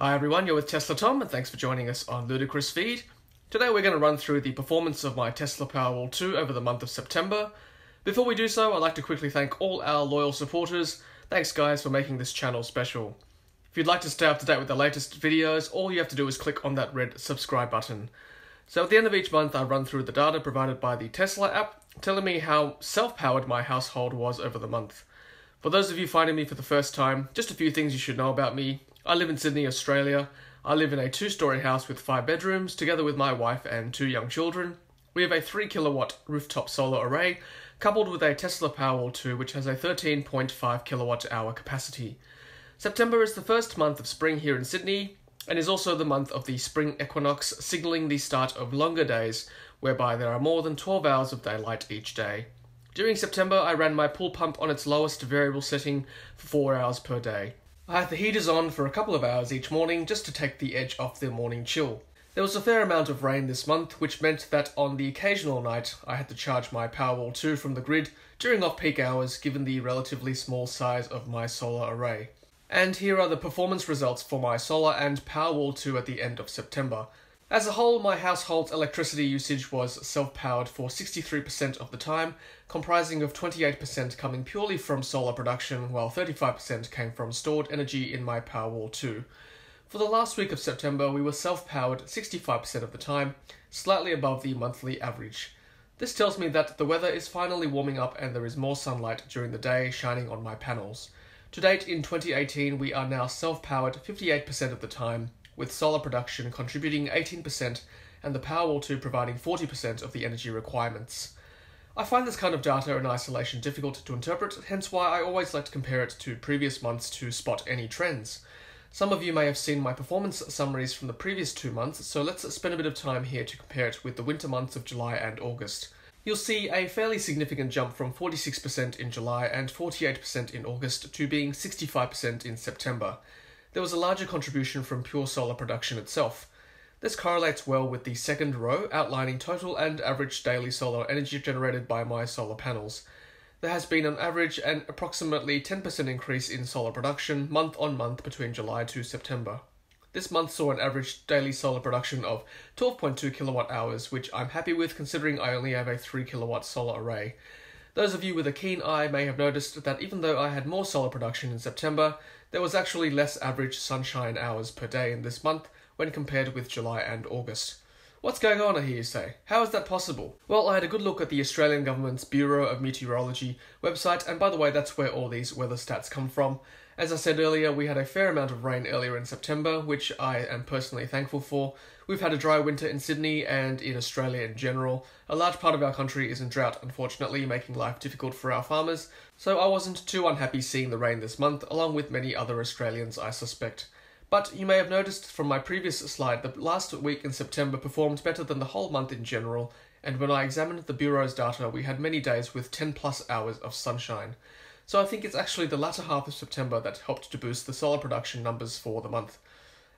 Hi everyone, you're with Tesla Tom and thanks for joining us on Ludicrous Feed. Today we're going to run through the performance of my Tesla PowerWall2 over the month of September. Before we do so, I'd like to quickly thank all our loyal supporters. Thanks guys for making this channel special. If you'd like to stay up to date with the latest videos, all you have to do is click on that red subscribe button. So at the end of each month I run through the data provided by the Tesla app, telling me how self-powered my household was over the month. For those of you finding me for the first time, just a few things you should know about me. I live in Sydney, Australia. I live in a 2-story house with 5 bedrooms, together with my wife and 2 young children. We have a 3 kilowatt rooftop solar array, coupled with a Tesla PowerWall2 which has a 13.5 kilowatt hour capacity. September is the first month of spring here in Sydney, and is also the month of the spring equinox, signalling the start of longer days, whereby there are more than 12 hours of daylight each day. During September, I ran my pool pump on its lowest variable setting for 4 hours per day. I had the heaters on for a couple of hours each morning just to take the edge off the morning chill. There was a fair amount of rain this month, which meant that on the occasional night I had to charge my PowerWall2 from the grid during off-peak hours given the relatively small size of my solar array. And here are the performance results for my solar and PowerWall2 at the end of September. As a whole, my household's electricity usage was self-powered for 63% of the time, comprising of 28% coming purely from solar production, while 35% came from stored energy in my PowerWall2. For the last week of September, we were self-powered 65% of the time, slightly above the monthly average. This tells me that the weather is finally warming up and there is more sunlight during the day shining on my panels. To date, in 2018, we are now self-powered 58% of the time, with solar production contributing 18% and the PowerWall2 providing 40% of the energy requirements. I find this kind of data in isolation difficult to interpret, hence why I always like to compare it to previous months to spot any trends. Some of you may have seen my performance summaries from the previous 2 months, so let's spend a bit of time here to compare it with the winter months of July and August. You'll see a fairly significant jump from 46% in July and 48% in August to being 65% in September. There was a larger contribution from pure solar production itself. This correlates well with the second row outlining total and average daily solar energy generated by my solar panels. There has been on average an approximately 10% increase in solar production month on month between July to September. This month saw an average daily solar production of 12.2 kilowatt hours, which I'm happy with considering I only have a 3 kilowatt solar array. Those of you with a keen eye may have noticed that even though I had more solar production in September, there was actually less average sunshine hours per day in this month when compared with July and August. What's going on, I hear you say? How is that possible? Well, I had a good look at the Australian Government's Bureau of Meteorology website, and by the way, that's where all these weather stats come from. As I said earlier, we had a fair amount of rain earlier in September, which I am personally thankful for. We've had a dry winter in Sydney and in Australia in general. A large part of our country is in drought, unfortunately, making life difficult for our farmers, so I wasn't too unhappy seeing the rain this month, along with many other Australians, I suspect. But you may have noticed from my previous slide that last week in September performed better than the whole month in general, and when I examined the Bureau's data, we had many days with 10+ hours of sunshine. So I think it's actually the latter half of September that helped to boost the solar production numbers for the month.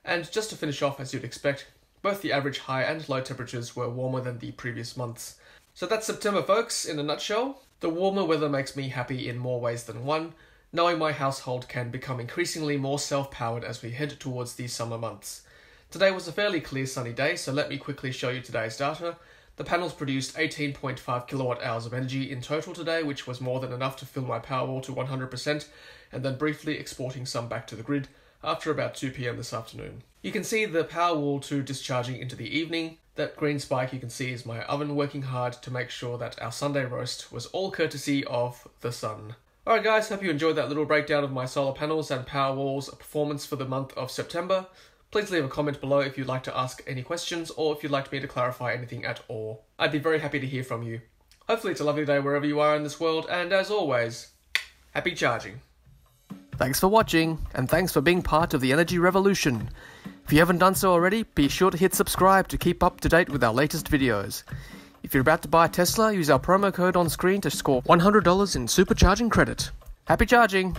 And just to finish off, as you'd expect, both the average high and low temperatures were warmer than the previous months. So that's September, folks, in a nutshell. The warmer weather makes me happy in more ways than one, knowing my household can become increasingly more self-powered as we head towards the summer months. Today was a fairly clear sunny day, so let me quickly show you today's data. The panels produced 18.5 kilowatt hours of energy in total today, which was more than enough to fill my Powerwall to 100%, and then briefly exporting some back to the grid after about 2 PM this afternoon. You can see the Powerwall2 discharging into the evening. That green spike you can see is my oven working hard to make sure that our Sunday roast was all courtesy of the sun. Alright guys, hope you enjoyed that little breakdown of my solar panels and Powerwall's performance for the month of September. Please leave a comment below if you'd like to ask any questions or if you'd like me to clarify anything at all. I'd be very happy to hear from you. Hopefully it's a lovely day wherever you are in this world, and as always, happy charging. Thanks for watching, and thanks for being part of the energy revolution. If you haven't done so already, be sure to hit subscribe to keep up to date with our latest videos. If you're about to buy a Tesla, use our promo code on screen to score $100 in supercharging credit. Happy charging!